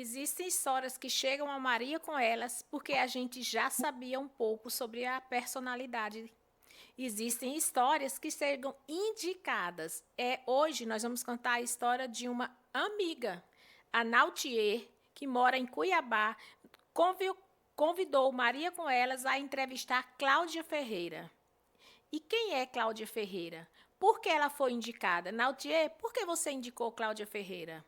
Existem histórias que chegam a Maria com elas porque a gente já sabia um pouco sobre a personalidade. Existem histórias que chegam indicadas. Hoje nós vamos contar a história de uma amiga, a Nautier, que mora em Cuiabá, convi- convidou Maria com elas a entrevistar Cláudia Ferreira. E quem é Cláudia Ferreira? Por que ela foi indicada? Nautier, por que você indicou Cláudia Ferreira?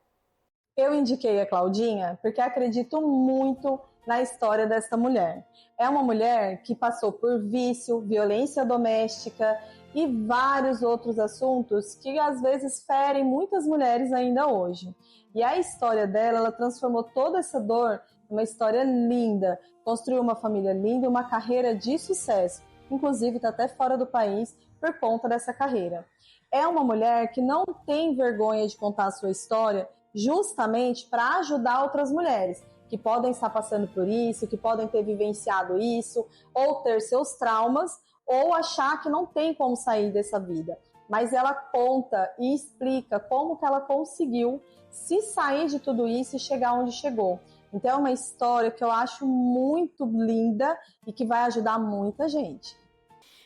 Eu indiquei a Claudinha porque acredito muito na história dessa mulher. É uma mulher que passou por vício, violência doméstica e vários outros assuntos que às vezes ferem muitas mulheres ainda hoje. E a história dela, ela transformou toda essa dor numa história linda, construiu uma família linda e uma carreira de sucesso. Inclusive está até fora do país por conta dessa carreira. É uma mulher que não tem vergonha de contar a sua história justamente para ajudar outras mulheres que podem estar passando por isso, que podem ter vivenciado isso, ou ter seus traumas, ou achar que não tem como sair dessa vida. Mas ela conta e explica como que ela conseguiu se sair de tudo isso e chegar onde chegou. Então é uma história que eu acho muito linda e que vai ajudar muita gente.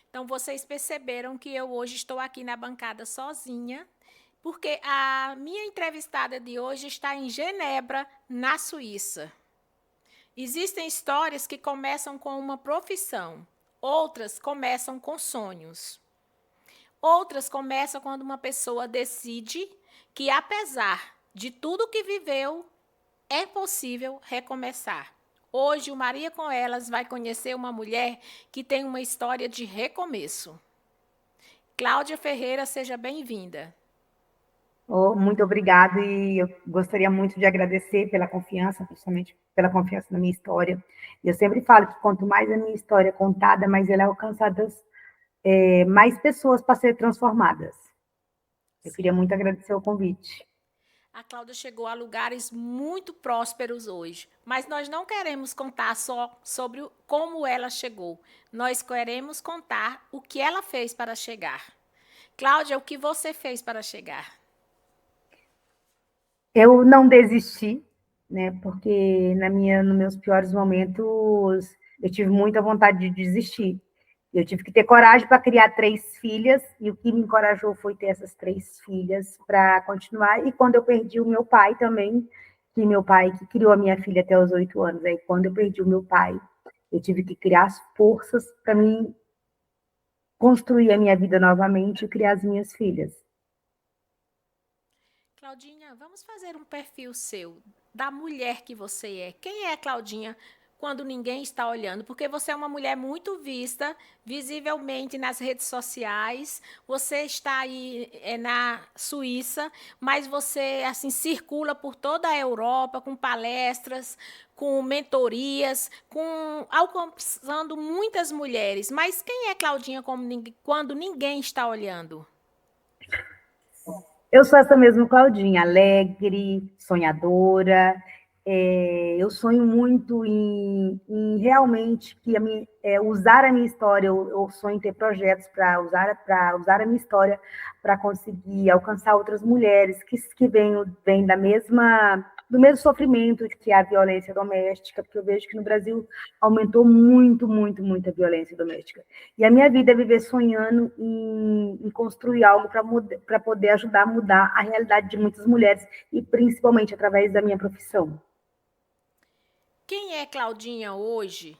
Então, vocês perceberam que eu hoje estou aqui na bancada sozinha, porque a minha entrevistada de hoje está em Genebra, na Suíça. Existem histórias que começam com uma profissão, outras começam com sonhos. Outras começam quando uma pessoa decide que, apesar de tudo que viveu, é possível recomeçar. Hoje, o Maria com Elas vai conhecer uma mulher que tem uma história de recomeço. Cláudia Ferreira, seja bem-vinda. Oh, muito obrigado e eu gostaria muito de agradecer pela confiança, principalmente pela confiança na minha história. Eu sempre falo que quanto mais a minha história é contada, mais ela é alcançada, mais pessoas para ser transformadas. Eu queria muito agradecer o convite. A Cláudia chegou a lugares muito prósperos hoje, mas nós não queremos contar só sobre como ela chegou. Nós queremos contar o que ela fez para chegar. Cláudia, o que você fez para chegar? Eu não desisti, né? Porque nos meus piores momentos eu tive muita vontade de desistir. Eu tive que ter coragem para criar 3 filhas, e o que me encorajou foi ter essas 3 filhas para continuar. E quando eu perdi o meu pai também, que meu pai que criou a minha filha até os 8 anos, aí quando eu perdi o meu pai, eu tive que criar as forças para mim construir a minha vida novamente e criar as minhas filhas. Claudinha, vamos fazer um perfil seu, da mulher que você é. Quem é a Claudinha quando ninguém está olhando? Porque você é uma mulher muito vista, visivelmente nas redes sociais. Você está aí na Suíça, mas você assim circula por toda a Europa com palestras, com mentorias, alcançando muitas mulheres. Mas quem é Claudinha quando ninguém está olhando? Eu sou essa mesma Claudinha, alegre, sonhadora. Eu sonho muito em realmente usar a minha história. Eu sonho em ter projetos para usar a minha história para conseguir alcançar outras mulheres que vêm do mesmo sofrimento que é a violência doméstica, porque eu vejo que no Brasil aumentou muito, muito, muito a violência doméstica. E a minha vida é viver sonhando em construir algo para poder ajudar a mudar a realidade de muitas mulheres, e principalmente através da minha profissão. Quem é Claudinha hoje,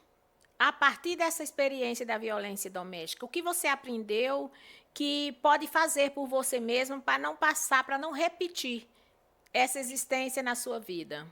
a partir dessa experiência da violência doméstica? O que você aprendeu que pode fazer por você mesma para não passar, para não repetir essa existência na sua vida?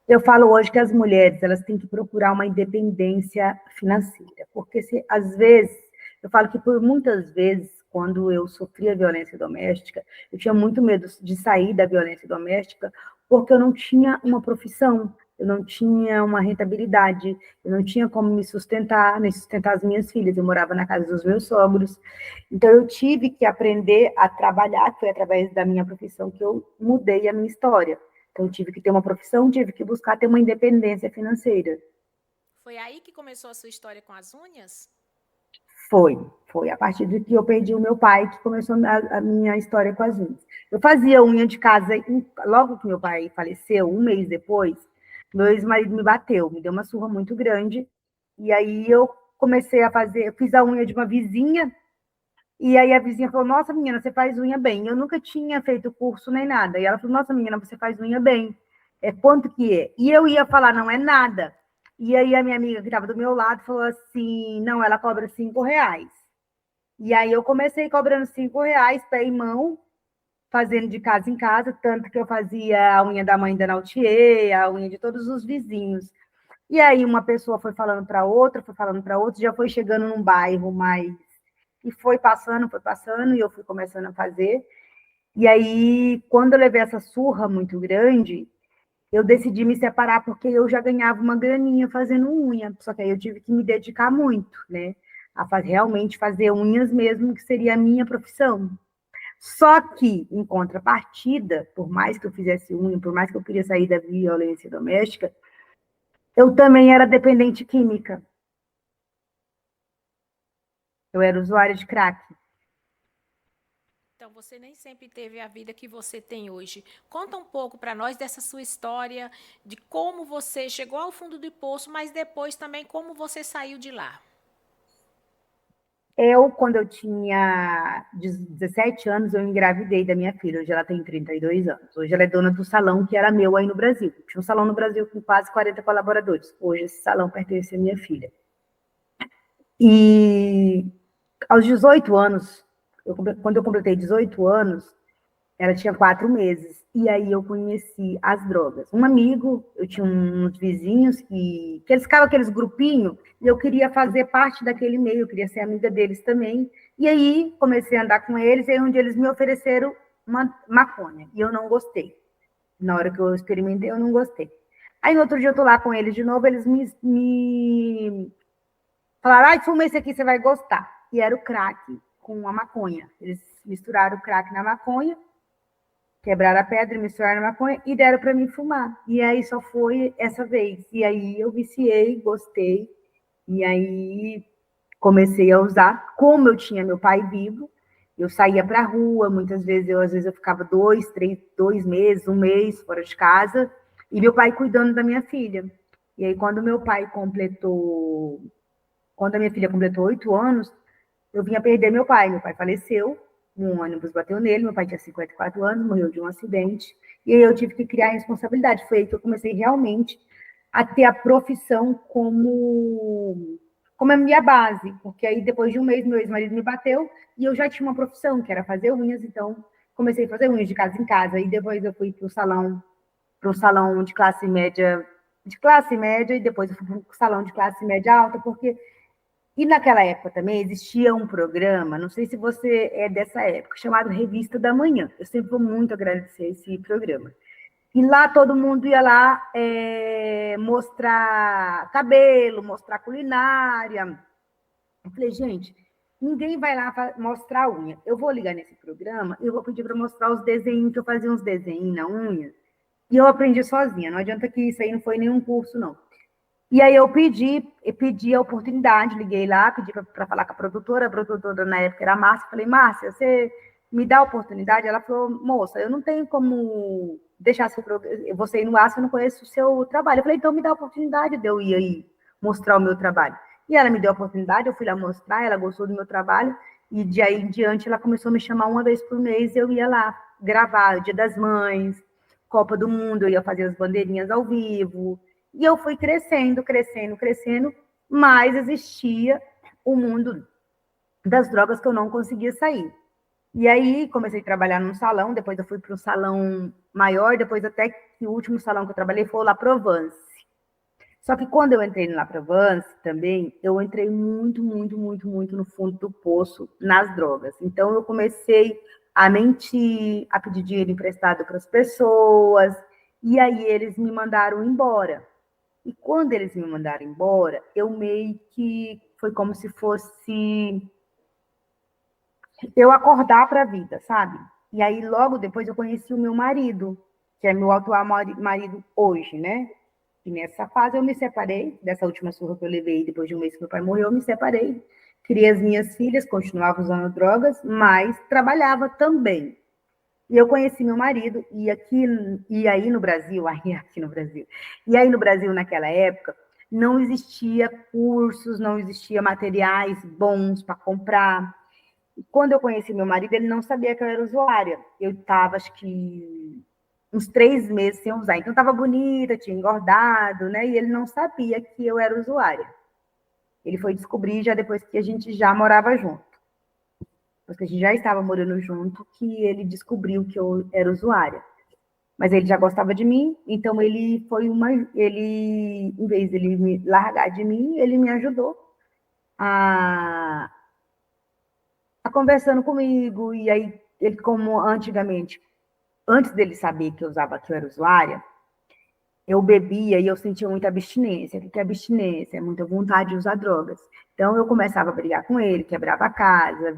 Eu falo hoje que as mulheres elas têm que procurar uma independência financeira, porque às vezes, eu falo que por muitas vezes, quando eu sofria violência doméstica, eu tinha muito medo de sair da violência doméstica, porque eu não tinha uma profissão, eu não tinha uma rentabilidade, eu não tinha como me sustentar, nem sustentar as minhas filhas, eu morava na casa dos meus sogros, então eu tive que aprender a trabalhar, foi através da minha profissão que eu mudei a minha história. Então, eu tive que ter uma profissão, tive que buscar ter uma independência financeira. Foi aí que começou a sua história com as unhas? Foi a partir de que eu perdi o meu pai que começou a minha história com as unhas. Eu fazia unha de casa, logo que meu pai faleceu, um mês depois, meu ex-marido me bateu, me deu uma surra muito grande, e aí eu comecei a fazer, eu fiz a unha de uma vizinha, e aí a vizinha falou, nossa, menina, você faz unha bem. Eu nunca tinha feito curso nem nada. E ela falou, nossa, menina, você faz unha bem. Quanto que é? E eu ia falar, não é nada. E aí a minha amiga que estava do meu lado falou assim, não, ela cobra R$ 5. E aí eu comecei cobrando R$ 5, pé e mão, fazendo de casa em casa, tanto que eu fazia a unha da mãe da Nautier, a unha de todos os vizinhos. E aí uma pessoa foi falando para outra, já foi chegando num bairro mais... E foi passando, e eu fui começando a fazer. E aí, quando eu levei essa surra muito grande, eu decidi me separar, porque eu já ganhava uma graninha fazendo unha. Só que aí eu tive que me dedicar muito, né? Realmente fazer unhas mesmo, que seria a minha profissão. Só que, em contrapartida, por mais que eu fizesse unha, por mais que eu queria sair da violência doméstica, eu também era dependente química. Eu era usuária de crack. Então, você nem sempre teve a vida que você tem hoje. Conta um pouco para nós dessa sua história, de como você chegou ao fundo do poço, mas depois também como você saiu de lá. Quando eu tinha 17 anos, eu engravidei da minha filha. Hoje ela tem 32 anos. Hoje ela é dona do salão que era meu aí no Brasil. Tinha um salão no Brasil com quase 40 colaboradores. Hoje esse salão pertence à minha filha. E aos 18 anos, quando eu completei 18 anos, ela tinha 4 meses. E aí eu conheci as drogas. Um amigo, eu tinha uns vizinhos que eles ficavam aqueles grupinhos, e eu queria fazer parte daquele meio, eu queria ser amiga deles também. E aí comecei a andar com eles, e aí um dia eles me ofereceram uma maconha, e eu não gostei. Na hora que eu experimentei, eu não gostei. Aí no outro dia eu tô lá com eles de novo, eles me falaram, ai, fuma esse aqui, você vai gostar. E era o crack com a maconha. Eles misturaram o crack na maconha, quebraram a pedra, misturaram a maconha e deram para mim fumar. E aí só foi essa vez. E aí eu viciei, gostei. E aí comecei a usar. Como eu tinha meu pai vivo, eu saía para a rua, muitas vezes eu ficava 2 meses, um mês fora de casa, e meu pai cuidando da minha filha. E aí quando a minha filha completou 8 anos, eu vim a perder meu pai. Meu pai faleceu, um ônibus bateu nele, meu pai tinha 54 anos, morreu de um acidente, e aí eu tive que criar a responsabilidade. Foi aí que eu comecei realmente a ter a profissão como a minha base, porque aí depois de um mês meu ex-marido me bateu e eu já tinha uma profissão, que era fazer unhas, então comecei a fazer unhas de casa em casa, e depois eu fui para um salão de classe média, e depois eu fui para um salão de classe média alta, porque... E naquela época também existia um programa, não sei se você é dessa época, chamado Revista da Manhã. Eu sempre vou muito agradecer esse programa. E lá todo mundo ia lá mostrar cabelo, mostrar culinária. Eu falei, gente, ninguém vai lá mostrar a unha. Eu vou ligar nesse programa e eu vou pedir para mostrar os desenhos, que eu fazia uns desenhos na unha. E eu aprendi sozinha, não adianta que isso aí não foi nenhum curso, não. E aí eu pedi a oportunidade, liguei lá, pedi para falar com a produtora na época era a Márcia, falei, Márcia, você me dá a oportunidade? Ela falou, moça, eu não tenho como deixar você ir no ar se eu não conheço o seu trabalho. Eu falei, então me dá a oportunidade de eu ir aí mostrar o meu trabalho. E ela me deu a oportunidade, eu fui lá mostrar, ela gostou do meu trabalho, e de aí em diante ela começou a me chamar uma vez por mês, eu ia lá gravar Dia das Mães, Copa do Mundo, eu ia fazer as bandeirinhas ao vivo. E eu fui crescendo, mas existia o mundo das drogas que eu não conseguia sair. E aí comecei a trabalhar num salão, depois eu fui para um salão maior, depois até que o último salão que eu trabalhei foi o La Provence. Só que quando eu entrei no La Provence também, eu entrei muito no fundo do poço nas drogas. Então eu comecei a mentir, a pedir dinheiro emprestado para as pessoas, e aí eles me mandaram embora. E quando eles me mandaram embora, eu meio que foi como se fosse eu acordar para a vida, sabe? E aí logo depois eu conheci o meu marido, que é meu atual marido hoje, né? E nessa fase eu me separei, dessa última surra que eu levei depois de um mês que meu pai morreu, eu me separei, criei as minhas filhas, continuava usando drogas, mas trabalhava também. E eu conheci meu marido, e aí no Brasil, naquela época, não existia cursos, não existia materiais bons para comprar. E quando eu conheci meu marido, ele não sabia que eu era usuária. Eu estava, acho que, uns 3 meses sem usar. Então, estava bonita, tinha engordado, né? E ele não sabia que eu era usuária. Ele foi descobrir já depois que a gente já morava junto. Porque a gente já estava morando junto, que ele descobriu que eu era usuária. Mas ele já gostava de mim, então em vez de ele me largar de mim, ele me ajudou a, a conversando comigo. E aí, ele, como antigamente, antes dele saber que que eu era usuária, eu bebia e eu sentia muita abstinência. O que é abstinência? É muita vontade de usar drogas. Então, eu começava a brigar com ele, quebrava a casa,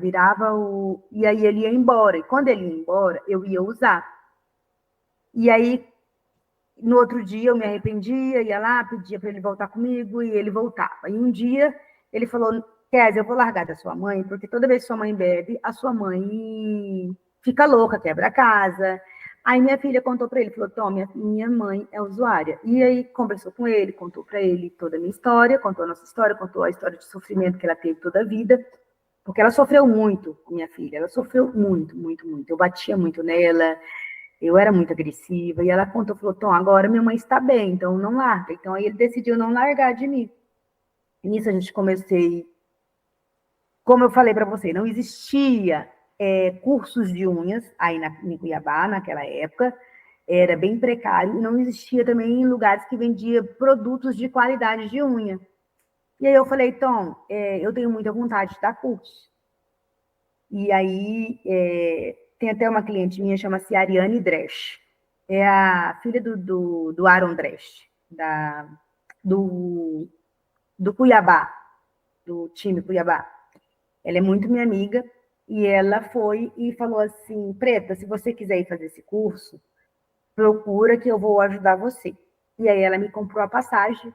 e aí ele ia embora. E quando ele ia embora, eu ia usar. E aí, no outro dia, eu me arrependia, ia lá, pedia para ele voltar comigo, e ele voltava. E um dia, ele falou, Kézia, eu vou largar da sua mãe, porque toda vez que sua mãe bebe, a sua mãe fica louca, quebra a casa. Aí minha filha contou para ele, falou, Tom, minha mãe é usuária. E aí conversou com ele, contou para ele toda a minha história, contou a nossa história, contou a história de sofrimento que ela teve toda a vida, porque ela sofreu muito, minha filha, ela sofreu muito, muito, muito. Eu batia muito nela, eu era muito agressiva, e ela contou, falou, Tom, agora minha mãe está bem, então não larga. Então aí ele decidiu não largar de mim. E nisso a gente comecei, como eu falei para você, não existia cursos de unhas aí em Cuiabá, naquela época, era bem precário, e não existia também em lugares que vendia produtos de qualidade de unha. E aí eu falei, Tom, eu tenho muita vontade de dar curso. E aí tem até uma cliente minha, chama-se Ariane Dresch. É a filha do Aaron Dresch, do, do Cuiabá, do time Cuiabá. Ela é muito minha amiga, e ela foi e falou assim, Preta, se você quiser ir fazer esse curso, procura que eu vou ajudar você. E aí ela me comprou a passagem,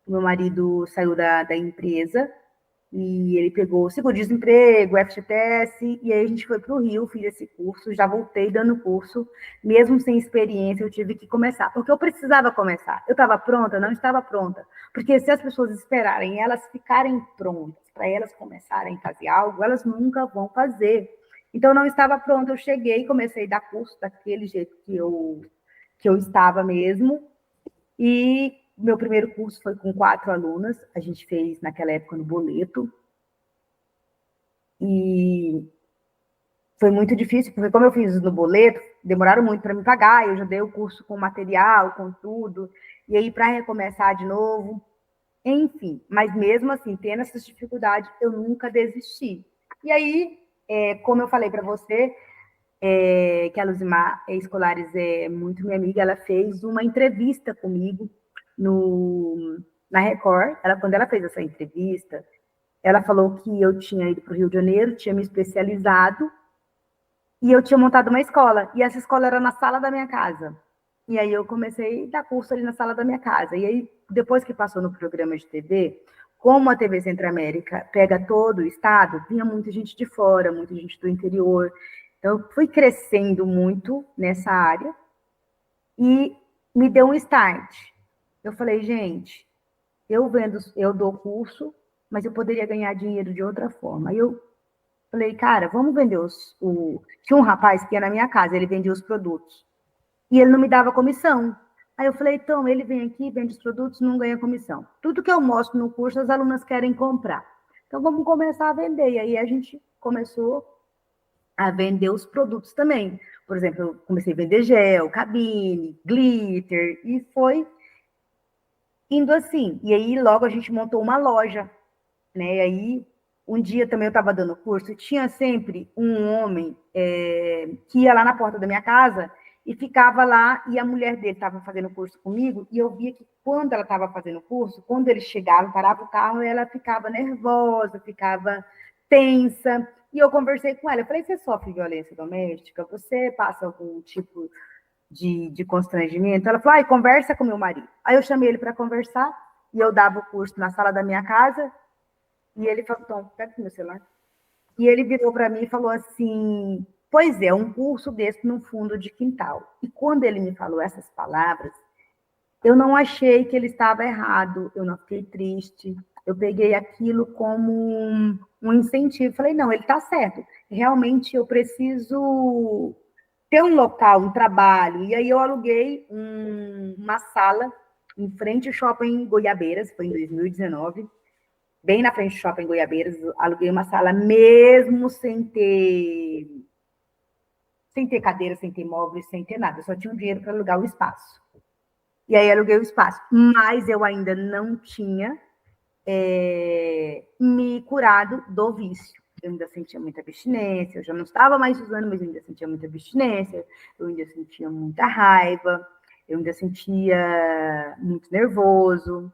meu marido saiu da empresa, e ele pegou o seguro-desemprego, o FGTS, e aí a gente foi para o Rio, fiz esse curso, já voltei dando curso, mesmo sem experiência, eu tive que começar, porque eu precisava começar. Eu estava pronta? Não estava pronta. Porque se as pessoas esperarem elas ficarem prontas, para elas começarem a fazer algo, elas nunca vão fazer. Então, não estava pronta, eu cheguei, comecei a dar curso daquele jeito que eu estava mesmo, e meu primeiro curso foi com 4 alunas, a gente fez naquela época no boleto, e foi muito difícil, porque como eu fiz no boleto, demoraram muito para me pagar, eu já dei o curso com material, com tudo, e aí para recomeçar de novo, enfim, mas mesmo assim, tendo essas dificuldades, eu nunca desisti. E aí, como eu falei para você, que a Luzimar Escolares é muito minha amiga, ela fez uma entrevista comigo na Record. Quando ela fez essa entrevista, ela falou que eu tinha ido para o Rio de Janeiro, tinha me especializado, e eu tinha montado uma escola, e essa escola era na sala da minha casa. E aí eu comecei a dar curso ali na sala da minha casa. E aí, depois que passou no programa de TV, como a TV Centro-América pega todo o estado, vinha muita gente de fora, muita gente do interior. Então, eu fui crescendo muito nessa área e me deu um start. Eu falei, gente, eu dou curso, mas eu poderia ganhar dinheiro de outra forma. Aí eu falei, cara, vamos vender Tinha um rapaz que ia na minha casa, ele vendia os produtos. E ele não me dava comissão. Aí eu falei, então, ele vem aqui, vende os produtos, não ganha comissão. Tudo que eu mostro no curso, as alunas querem comprar. Então, vamos começar a vender. E aí a gente começou a vender os produtos também. Por exemplo, eu comecei a vender gel, cabine, glitter, e foi indo assim. E aí, logo, a gente montou uma loja, né? E aí, um dia também eu estava dando curso, e tinha sempre um homem que ia lá na porta da minha casa e ficava lá, e a mulher dele estava fazendo curso comigo, e eu via que quando ela estava fazendo curso, quando ele chegava, parava o carro, ela ficava nervosa, ficava tensa, e eu conversei com ela, eu falei, você sofre violência doméstica? Você passa algum tipo de constrangimento? Ela falou, conversa com meu marido. Aí eu chamei ele para conversar, e eu dava o curso na sala da minha casa, E ele falou, Tom, pega o meu celular. E ele virou para mim e falou assim, pois é, um curso desse no fundo de quintal. E quando ele me falou essas palavras, eu não achei que ele estava errado, eu não fiquei triste, eu peguei aquilo como um incentivo. Falei, não, ele está certo, realmente eu preciso ter um local, um trabalho. E aí eu aluguei uma sala em frente ao shopping Goiabeiras, foi em 2019, bem na frente do shopping Goiabeiras, aluguei uma sala mesmo sem ter cadeira, sem ter móveis, sem ter nada, eu só tinha um dinheiro para alugar o espaço. E aí aluguei o espaço, mas eu ainda não tinha me curado do vício. Eu ainda sentia muita abstinência, eu já não estava mais usando, mas eu ainda sentia muita abstinência, eu ainda sentia muita raiva, eu ainda sentia muito nervoso.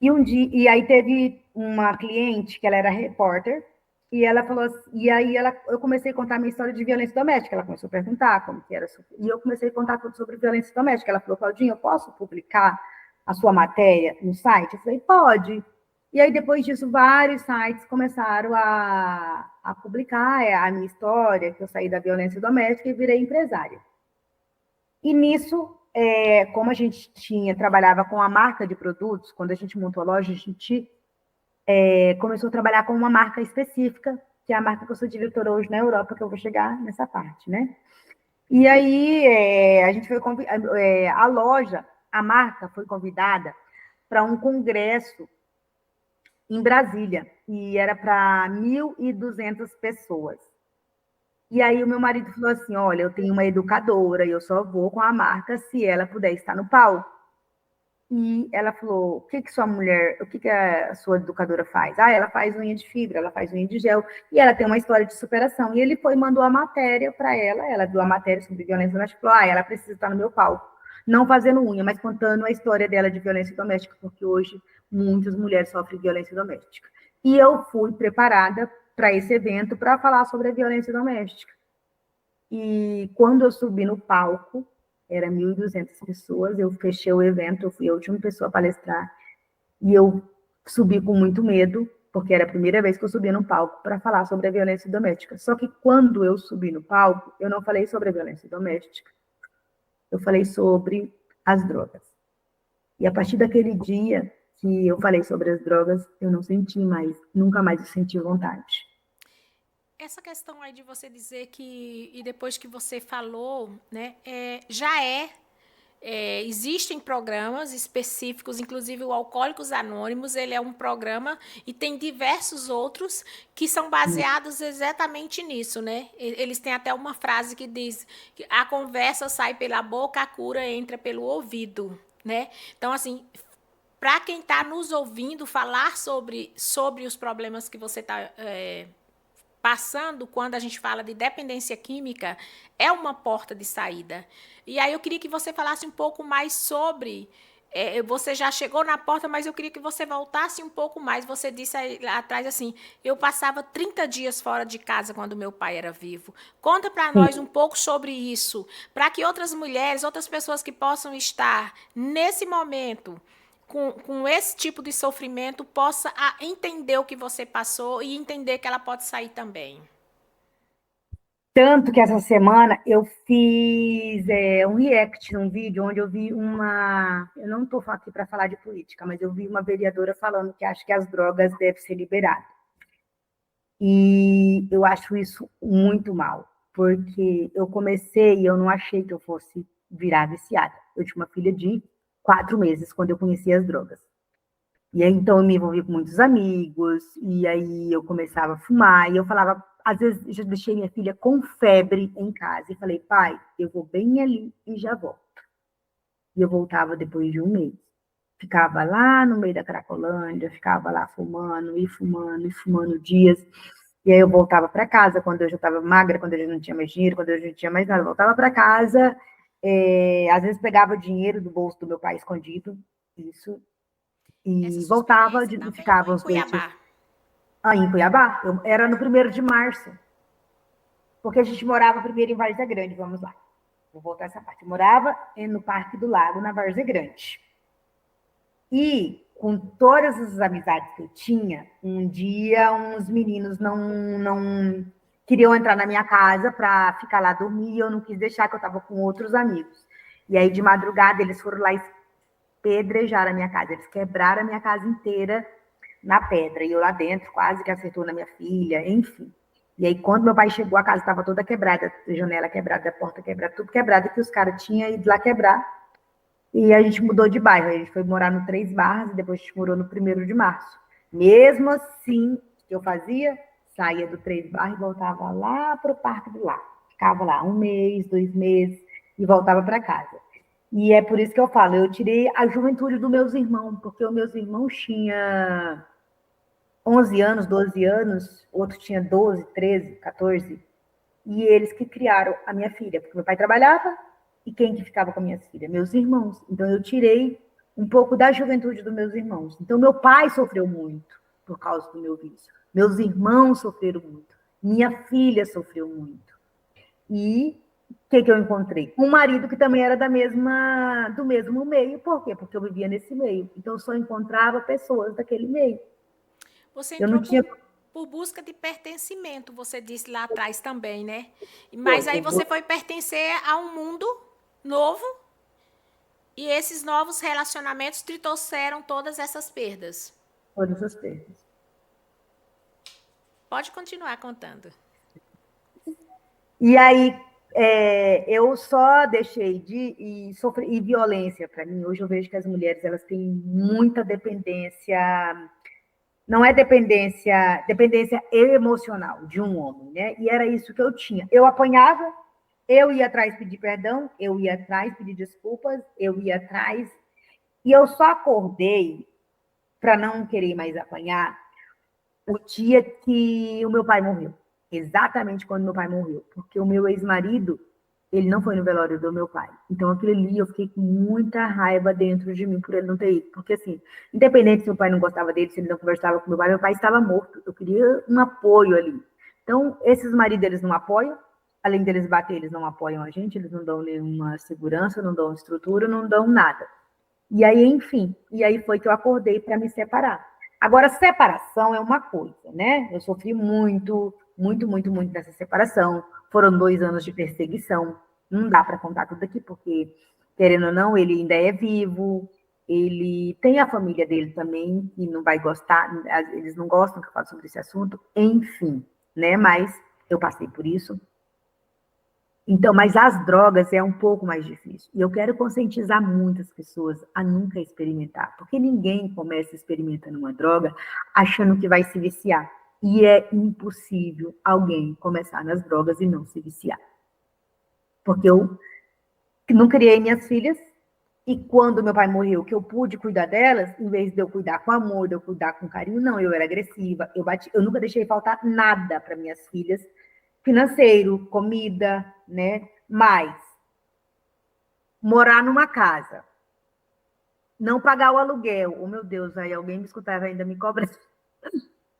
E aí teve uma cliente que ela era repórter, e ela falou assim, e aí eu comecei a contar a minha história de violência doméstica. Ela começou a perguntar como que era, e eu comecei a contar tudo sobre violência doméstica. Ela falou, Claudinha, eu posso publicar a sua matéria no site? Eu falei, pode. E aí, depois disso, vários sites começaram a publicar a minha história, que eu saí da violência doméstica e virei empresária. E nisso, como a gente trabalhava com a marca de produtos, quando a gente montou a loja, a gente começou a trabalhar com uma marca específica, que é a marca que eu sou diretora hoje na Europa, que eu vou chegar nessa parte, né? E aí, a gente foi a loja, a marca foi convidada para um congresso em Brasília, e era para 1.200 pessoas. E aí o meu marido falou assim, olha, eu tenho uma educadora, e eu só vou com a marca se ela puder estar no palco. E ela falou, o que a sua educadora faz? Ah, ela faz unha de fibra, ela faz unha de gel, e ela tem uma história de superação. E ele foi e mandou a matéria para ela deu a matéria sobre violência doméstica, falou, ela precisa estar no meu palco. Não fazendo unha, mas contando a história dela de violência doméstica, porque hoje muitas mulheres sofrem violência doméstica. E eu fui preparada para esse evento para falar sobre a violência doméstica. E quando eu subi no palco, era 1.200 pessoas, eu fechei o evento, eu fui a última pessoa a palestrar, e eu subi com muito medo, porque era a primeira vez que eu subia no palco para falar sobre a violência doméstica. Só que quando eu subi no palco, eu não falei sobre a violência doméstica, eu falei sobre as drogas. E a partir daquele dia que eu falei sobre as drogas, eu não senti mais, nunca mais eu senti vontade. Essa questão aí de você dizer que, e depois que você falou, né, já existem programas específicos, inclusive o Alcoólicos Anônimos, ele é um programa e tem diversos outros que são baseados exatamente nisso, né? Eles têm até uma frase que diz que a conversa sai pela boca, a cura entra pelo ouvido, né? Então, assim, para quem está nos ouvindo falar sobre os problemas que você está passando quando a gente fala de dependência química, é uma porta de saída. E aí eu queria que você falasse um pouco mais sobre... você já chegou na porta, mas eu queria que você voltasse um pouco mais. Você disse aí lá atrás assim, eu passava 30 dias fora de casa quando meu pai era vivo. Conta para nós um pouco sobre isso, para que outras mulheres, outras pessoas que possam estar nesse momento com esse tipo de sofrimento, possa entender o que você passou e entender que ela pode sair também. Tanto que essa semana eu fiz um react num vídeo onde eu vi uma... Eu não estou aqui para falar de política, mas eu vi uma vereadora falando que acha que as drogas devem ser liberadas. E eu acho isso muito mal, porque eu comecei e eu não achei que eu fosse virar viciada. Eu tinha uma filha de 4 meses quando eu conheci as drogas. E aí, então, eu me envolvi com muitos amigos, e aí eu começava a fumar, e eu falava, às vezes, eu já deixei minha filha com febre em casa, e falei, pai, eu vou bem ali e já volto. E eu voltava depois de um mês. Ficava lá no meio da Cracolândia, ficava lá fumando, e fumando, e fumando dias. E aí eu voltava para casa, quando eu já estava magra, quando eu já não tinha mais dinheiro, quando eu já não tinha mais nada, eu voltava para casa, às vezes pegava o dinheiro do bolso do meu pai escondido, isso, e voltava, ficava uns 2 dias. Em Cuiabá, era no 1º de março, porque a gente morava primeiro em Várzea Grande, vamos lá, vou voltar essa parte. Eu morava no Parque do Lago, na Várzea Grande. E com todas as amizades que eu tinha, um dia uns meninos não queriam entrar na minha casa para ficar lá dormir e eu não quis deixar, que eu estava com outros amigos. E aí, de madrugada, eles foram lá pedrejar a minha casa. Eles quebraram a minha casa inteira na pedra. E eu lá dentro, quase que acertou na minha filha, enfim. E aí, quando meu pai chegou, a casa estava toda quebrada, a janela quebrada, a porta quebrada, tudo quebrado, que os caras tinham ido lá quebrar. E a gente mudou de bairro. A gente foi morar no Três Barras e depois a gente morou no 1º de Março. Mesmo assim, o que eu fazia? Saía do Três Barras e voltava lá para o Parque do Lar. Ficava lá 1 mês, 2 meses e voltava para casa. E é por isso que eu falo, eu tirei a juventude dos meus irmãos, porque os meus irmãos tinham 11 anos, 12 anos, outro tinha 12, 13, 14, e eles que criaram a minha filha, porque meu pai trabalhava, e quem que ficava com as minhas filhas? Meus irmãos. Então eu tirei um pouco da juventude dos meus irmãos. Então meu pai sofreu muito por causa do meu vício. Meus irmãos sofreram muito. Minha filha sofreu muito. E o que eu encontrei? Um marido que também era do mesmo meio. Por quê? Porque eu vivia nesse meio. Então eu só encontrava pessoas daquele meio. Você Eu não entrou tinha... por busca de pertencimento, você disse lá atrás também, né? Mas aí você foi pertencer a um mundo novo e esses novos relacionamentos te trouxeram todas essas perdas. Todas essas perdas. Pode continuar contando. E aí, eu só deixei de sofrer. E violência, para mim, hoje eu vejo que as mulheres elas têm muita dependência. Não é dependência emocional de um homem, né? E era isso que eu tinha. Eu apanhava, eu ia atrás pedir perdão, eu ia atrás pedir desculpas, eu ia atrás. E eu só acordei para não querer mais apanhar o dia que o meu pai morreu. Exatamente quando meu pai morreu. Porque o meu ex-marido, ele não foi no velório do meu pai. Então, aquilo ali, eu fiquei com muita raiva dentro de mim por ele não ter ido. Porque, assim, independente se meu pai não gostava dele, se ele não conversava com meu pai estava morto. Eu queria um apoio ali. Então, esses maridos, eles não apoiam. Além deles bater, eles não apoiam a gente, eles não dão nenhuma segurança, não dão estrutura, não dão nada. E aí, enfim, e aí foi que eu acordei para me separar. Agora, separação é uma coisa, né? Eu sofri muito, muito, muito, muito dessa separação. Foram 2 anos de perseguição. Não dá para contar tudo aqui, porque, querendo ou não, ele ainda é vivo, ele tem a família dele também, que não vai gostar, eles não gostam que eu fale sobre esse assunto, enfim, né? Mas eu passei por isso. Então, mas as drogas é um pouco mais difícil. E eu quero conscientizar muitas pessoas a nunca experimentar, porque ninguém começa experimentando uma droga achando que vai se viciar. E é impossível alguém começar nas drogas e não se viciar. Porque eu não criei minhas filhas, e quando meu pai morreu, que eu pude cuidar delas, em vez de eu cuidar com amor, de eu cuidar com carinho, não, eu era agressiva, eu nunca deixei faltar nada para minhas filhas, financeiro, comida, né? Mas morar numa casa, não pagar o aluguel, oh meu Deus, aí alguém me escutava ainda me cobra,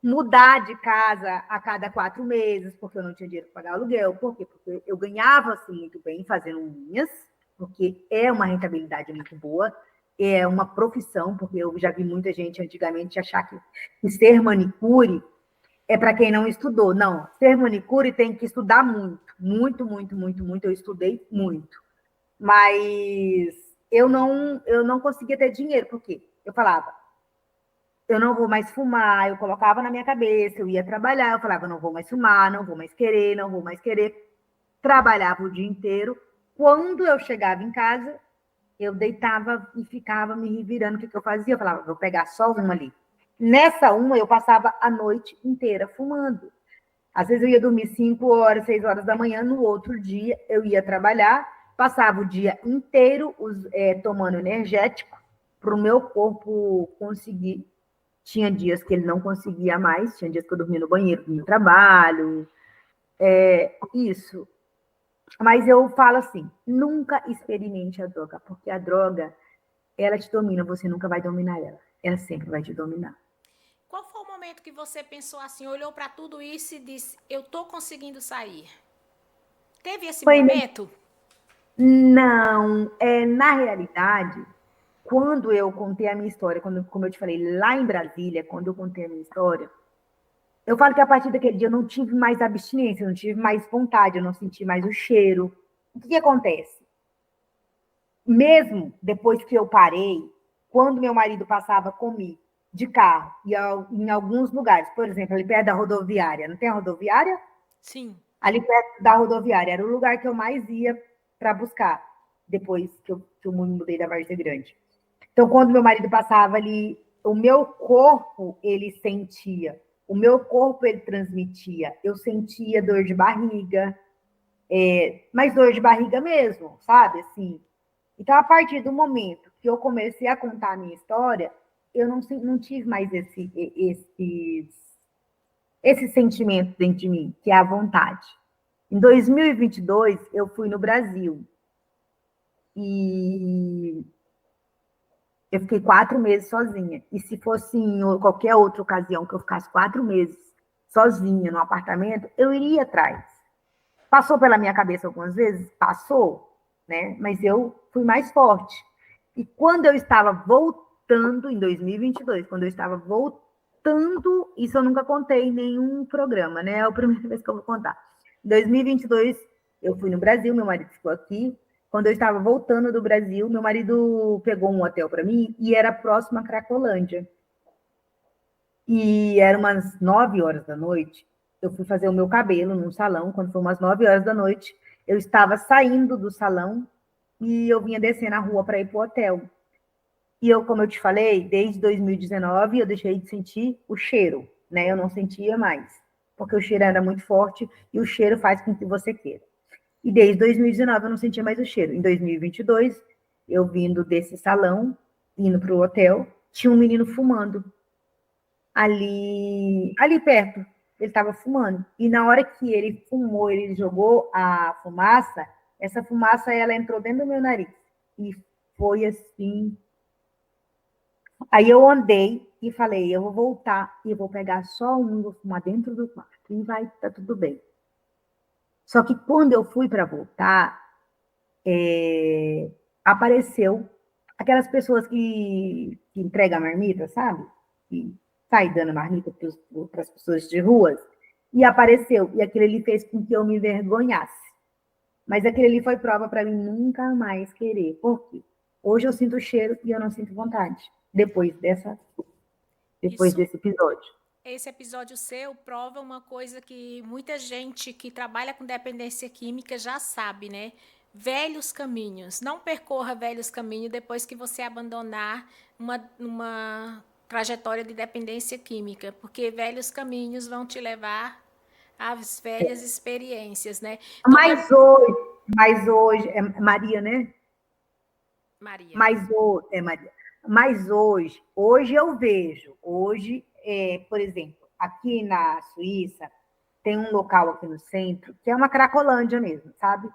mudar de casa a cada 4 meses, porque eu não tinha dinheiro para pagar aluguel. Por quê? Porque eu ganhava assim, muito bem fazendo unhas, porque é uma rentabilidade muito boa, é uma profissão, porque eu já vi muita gente antigamente achar que ser manicure é para quem não estudou. Não, ser manicure tem que estudar muito, muito, muito, muito, muito. Eu estudei muito. Mas eu não conseguia ter dinheiro, porque eu falava, eu não vou mais fumar, eu colocava na minha cabeça, eu ia trabalhar, eu falava, não vou mais fumar, não vou mais querer, não vou mais querer. Trabalhava o dia inteiro. Quando eu chegava em casa, eu deitava e ficava me revirando. O que eu fazia? Eu falava, vou pegar só uma ali. Nessa uma, eu passava a noite inteira fumando. Às vezes eu ia dormir 5 horas, 6 horas da manhã, no outro dia eu ia trabalhar, passava o dia inteiro tomando energético para o meu corpo conseguir. Tinha dias que ele não conseguia mais, tinha dias que eu dormia no banheiro do meu trabalho, isso. Mas eu falo assim, nunca experimente a droga, porque a droga, ela te domina, você nunca vai dominar ela. Ela sempre vai te dominar. Qual foi o momento que você pensou assim, olhou para tudo isso e disse, eu estou conseguindo sair? Teve esse Foi, momento? não, na realidade, quando eu contei a minha história, como eu te falei, lá em Brasília, quando eu contei a minha história, eu falo que a partir daquele dia eu não tive mais abstinência, eu não tive mais vontade, eu não senti mais o cheiro. O que acontece? Mesmo depois que eu parei, quando meu marido passava comigo de carro, e em alguns lugares, por exemplo, ali perto da rodoviária, não tem a rodoviária? Sim. Ali perto da rodoviária, era o lugar que eu mais ia para buscar, depois que eu me mudei da Várzea Grande. Então, quando meu marido passava ali, o meu corpo, ele sentia, o meu corpo, ele transmitia. Eu sentia dor de barriga, mas dor de barriga mesmo, sabe? Assim. Então, a partir do momento que eu comecei a contar a minha história, eu não tive mais esse sentimento dentro de mim, que é a vontade. Em 2022, eu fui no Brasil e eu fiquei 4 meses sozinha. E se fosse em qualquer outra ocasião que eu ficasse 4 meses sozinha no apartamento, eu iria atrás. Passou pela minha cabeça algumas vezes? Passou, né? Mas eu fui mais forte. E quando eu estava voltando, em 2022, quando eu estava voltando, isso eu nunca contei em nenhum programa, né? É a primeira vez que eu vou contar. Em 2022, eu fui no Brasil, meu marido ficou aqui. Quando eu estava voltando do Brasil, meu marido pegou um hotel para mim e era próximo a Cracolândia. E eram umas 9 horas da noite. Eu fui fazer o meu cabelo num salão. Quando foi umas 9 horas da noite, eu estava saindo do salão e eu vinha descendo a rua para ir para o hotel. E eu, como eu te falei, desde 2019 eu deixei de sentir o cheiro, né? Eu não sentia mais, porque o cheiro era muito forte e o cheiro faz com que você queira. E desde 2019 eu não sentia mais o cheiro. Em 2022, eu vindo desse salão, indo para o hotel, tinha um menino fumando ali perto. Ele estava fumando. E na hora que ele fumou, ele jogou a fumaça, essa fumaça ela entrou dentro do meu nariz. E foi assim. Aí eu andei e falei, eu vou voltar e vou pegar só um e vou fumar dentro do quarto. E vai, tá tudo bem. Só que quando eu fui para voltar, apareceu aquelas pessoas que entregam a marmita, sabe? Que sai dando marmita para as pessoas de ruas. E apareceu. E aquilo ali fez com que eu me envergonhasse. Mas aquilo ali foi prova para mim nunca mais querer. Por quê? Hoje eu sinto o cheiro e eu não sinto vontade. Depois desse episódio. Esse episódio seu prova uma coisa que muita gente que trabalha com dependência química já sabe, né? Velhos caminhos. Não percorra velhos caminhos depois que você abandonar uma trajetória de dependência química, porque velhos caminhos vão te levar às velhas experiências, né? Mas hoje, é Maria, né? Maria. Maria. Mas hoje eu vejo, por exemplo, aqui na Suíça, tem um local aqui no centro, que é uma Cracolândia mesmo, sabe?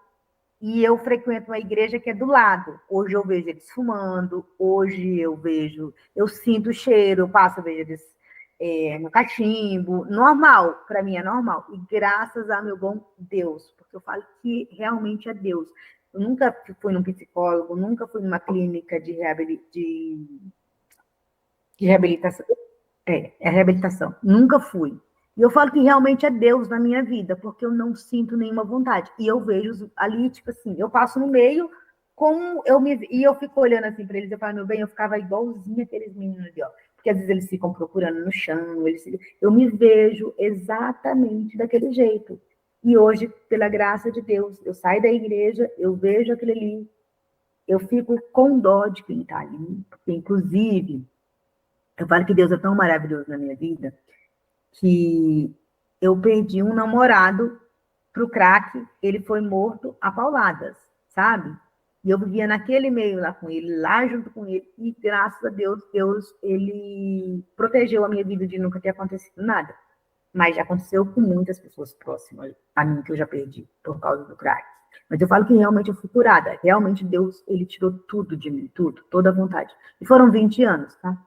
E eu frequento uma igreja que é do lado. Hoje eu vejo eles fumando, eu sinto o cheiro, eu passo, eu vejo eles no cachimbo. Normal, para mim é normal. E graças ao meu bom Deus, porque eu falo que realmente é Deus. Eu nunca fui num psicólogo, nunca fui numa clínica de reabilitação. Reabilitação. Nunca fui. E eu falo que realmente é Deus na minha vida, porque eu não sinto nenhuma vontade. E eu vejo ali, tipo assim, eu passo no meio, e eu fico olhando assim para eles, eu falo, meu bem, eu ficava igualzinha aqueles meninos ali, ó. Porque às vezes eles ficam procurando no chão, eu me vejo exatamente daquele jeito. E hoje, pela graça de Deus, eu saio da igreja, eu vejo aquele ali, eu fico com dó de quem está ali, porque, inclusive, eu falo que Deus é tão maravilhoso na minha vida, que eu perdi um namorado pro crack, ele foi morto a pauladas, sabe? E eu vivia naquele meio lá com ele, lá junto com ele, e graças a Deus, ele protegeu a minha vida de nunca ter acontecido nada. Mas já aconteceu com muitas pessoas próximas a mim, que eu já perdi por causa do crack. Mas eu falo que realmente eu fui curada. Realmente Deus, ele tirou tudo de mim, tudo, toda a vontade. E foram 20 anos, tá?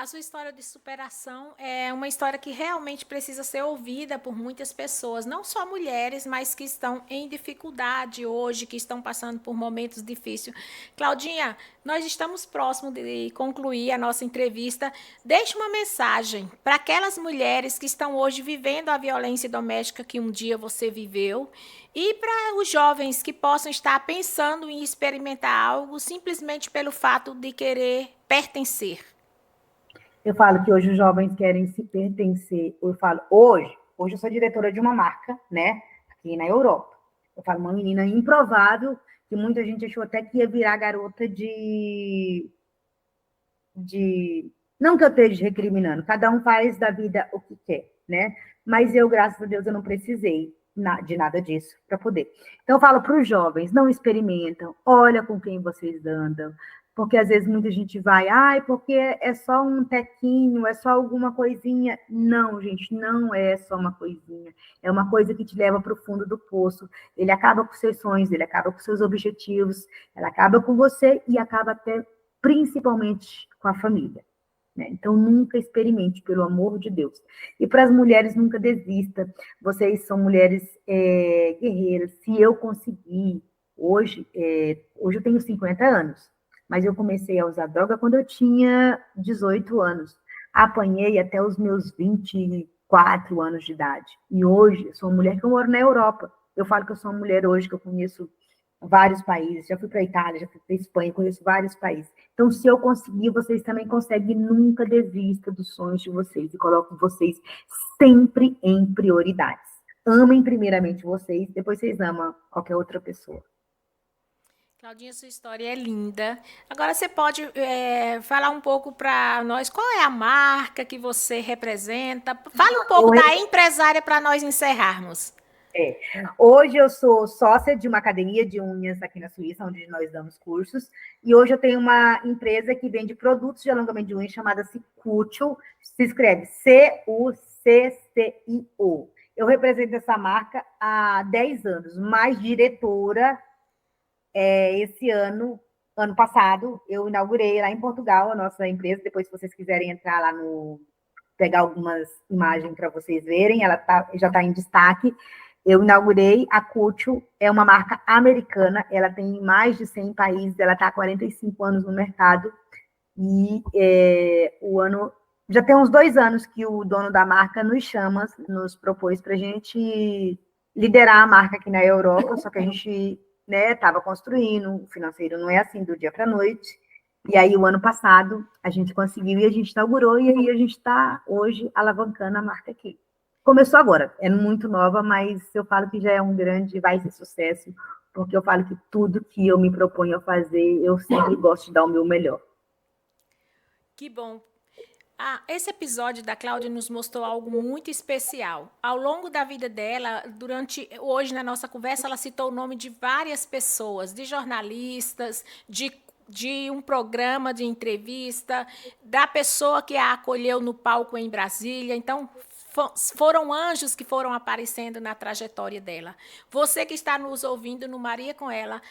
A sua história de superação é uma história que realmente precisa ser ouvida por muitas pessoas, não só mulheres, mas que estão em dificuldade hoje, que estão passando por momentos difíceis. Claudinha, nós estamos próximos de concluir a nossa entrevista. Deixe uma mensagem para aquelas mulheres que estão hoje vivendo a violência doméstica que um dia você viveu e para os jovens que possam estar pensando em experimentar algo simplesmente pelo fato de querer pertencer. Eu falo que hoje os jovens querem se pertencer. Eu falo, hoje eu sou diretora de uma marca, né, aqui na Europa. Eu falo, uma menina improvável, que muita gente achou até que ia virar garota Não que eu esteja recriminando, cada um faz da vida o que quer, né? Mas eu, graças a Deus, eu não precisei de nada disso para poder. Então, eu falo para os jovens, não experimentam, olha com quem vocês andam, porque às vezes muita gente vai, porque é só um tequinho, é só alguma coisinha. Não, gente, não é só uma coisinha. É uma coisa que te leva para o fundo do poço. Ele acaba com seus sonhos, ele acaba com seus objetivos, ela acaba com você e acaba até, principalmente, com a família. Né? Então, nunca experimente, pelo amor de Deus. E para as mulheres, nunca desista. Vocês são mulheres guerreiras. Se eu conseguir, hoje eu tenho 50 anos, mas eu comecei a usar droga quando eu tinha 18 anos. Apanhei até os meus 24 anos de idade. E hoje, eu sou uma mulher que eu moro na Europa. Eu falo que eu sou uma mulher hoje que eu conheço vários países, já fui para a Itália, já fui para a Espanha, conheço vários países. Então, se eu conseguir, vocês também conseguem. Nunca desista dos sonhos de vocês e coloquem vocês sempre em prioridades. Amem primeiramente vocês, depois vocês amam qualquer outra pessoa. Claudinha, sua história é linda. Agora você pode falar um pouco para nós qual é a marca que você representa. Fala um pouco da empresária para nós encerrarmos. Hoje eu sou sócia de uma academia de unhas aqui na Suíça, onde nós damos cursos, e hoje eu tenho uma empresa que vende produtos de alongamento de unhas chamada Cuccio, se escreve Cuccio. Eu represento essa marca há 10 anos, mais diretora. Esse ano passado, eu inaugurei lá em Portugal a nossa empresa. Depois, se vocês quiserem entrar lá pegar algumas imagens para vocês verem, ela já está em destaque. Eu inaugurei a Cuccio, é uma marca americana, ela tem mais de 100 países, ela está há 45 anos no mercado, e já tem uns 2 anos que o dono da marca nos propôs para a gente liderar a marca aqui na Europa, só que a gente estava construindo, o financeiro não é assim do dia para a noite, e aí o ano passado a gente conseguiu e a gente inaugurou, e aí a gente está hoje alavancando a marca aqui. Começou agora, é muito nova, mas eu falo que já é vai ser sucesso, porque eu falo que tudo que eu me proponho a fazer, eu sempre gosto de dar o meu melhor. Que bom. Esse episódio da Cláudia nos mostrou algo muito especial. Ao longo da vida dela, hoje na nossa conversa, ela citou o nome de várias pessoas, de jornalistas, de um programa de entrevista, da pessoa que a acolheu no palco em Brasília. Então, foram anjos que foram aparecendo na trajetória dela. Você que está nos ouvindo no Maria com Ela,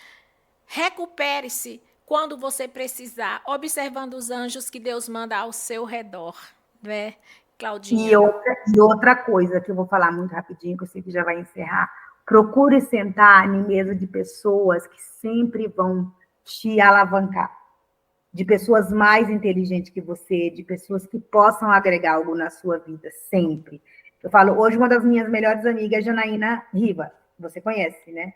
recupere-se quando você precisar, observando os anjos que Deus manda ao seu redor, né, Claudinha? E outra coisa que eu vou falar muito rapidinho, que eu sei que já vai encerrar, procure sentar em mesa de pessoas que sempre vão te alavancar, de pessoas mais inteligentes que você, de pessoas que possam agregar algo na sua vida, sempre. Eu falo, hoje uma das minhas melhores amigas, Janaína Riva, você conhece, né?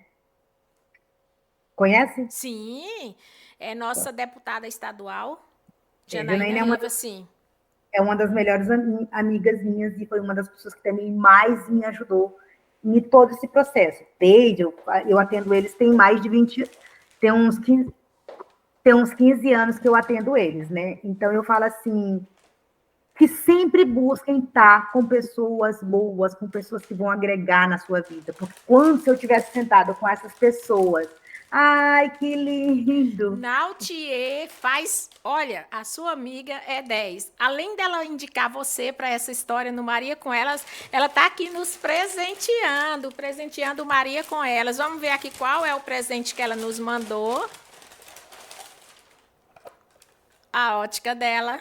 Conhece? Sim, é nossa deputada estadual, Janaína Riva, sim. É uma das melhores amigas minhas e foi uma das pessoas que também mais me ajudou em todo esse processo. Desde eu atendo eles, tem mais de 20, tem uns 15 anos que eu atendo eles, né? Então, eu falo assim, que sempre busquem estar com pessoas boas, com pessoas que vão agregar na sua vida. Porque se eu tivesse sentado com essas pessoas, ai, que lindo! Nautier olha, a sua amiga é 10. Além dela indicar você para essa história no Maria com Elas, ela está aqui nos presenteando Maria com Elas. Vamos ver aqui qual é o presente que ela nos mandou. A ótica dela.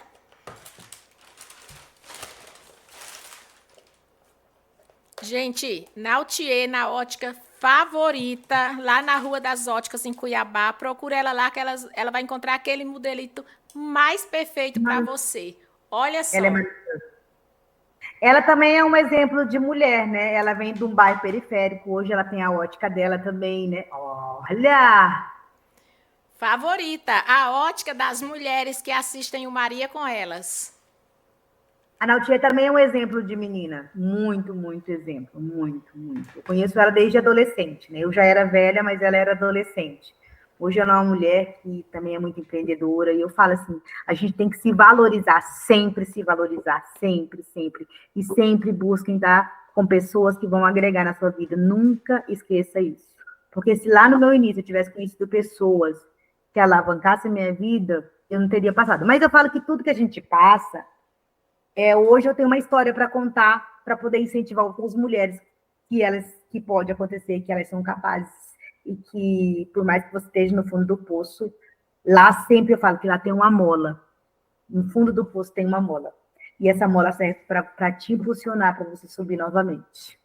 Gente, Nautier, na ótica favorita, lá na Rua das Óticas, em Cuiabá. Procura ela lá, que ela vai encontrar aquele modelito mais perfeito para você. Olha só. Ela, ela também é um exemplo de mulher, né? Ela vem de um bairro periférico, hoje ela tem a ótica dela também, né? Olha! Favorita, a ótica das mulheres que assistem o Maria com Elas. A Nautia também é um exemplo de menina. Muito, muito exemplo. Muito, muito. Eu conheço ela desde adolescente, né? Eu já era velha, mas ela era adolescente. Hoje ela é uma mulher que também é muito empreendedora. E eu falo assim, a gente tem que se valorizar, se valorizar, sempre, sempre. E sempre busquem estar com pessoas que vão agregar na sua vida. Nunca esqueça isso. Porque se lá no meu início eu tivesse conhecido pessoas que alavancassem a minha vida, eu não teria passado. Mas eu falo que tudo que a gente passa, hoje eu tenho uma história para contar, para poder incentivar outras mulheres que pode acontecer, que elas são capazes e que, por mais que você esteja no fundo do poço, lá sempre eu falo que lá tem uma mola. No fundo do poço tem uma mola. E essa mola serve para te impulsionar, para você subir novamente.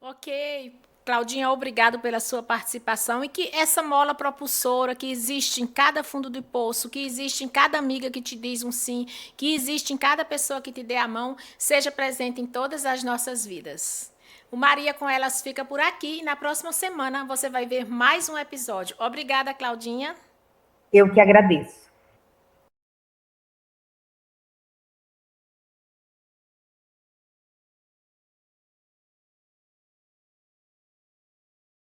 Ok, Claudinha, obrigado pela sua participação e que essa mola propulsora que existe em cada fundo do poço, que existe em cada amiga que te diz um sim, que existe em cada pessoa que te dê a mão, seja presente em todas as nossas vidas. O Maria com Elas fica por aqui e na próxima semana você vai ver mais um episódio. Obrigada, Claudinha. Eu que agradeço.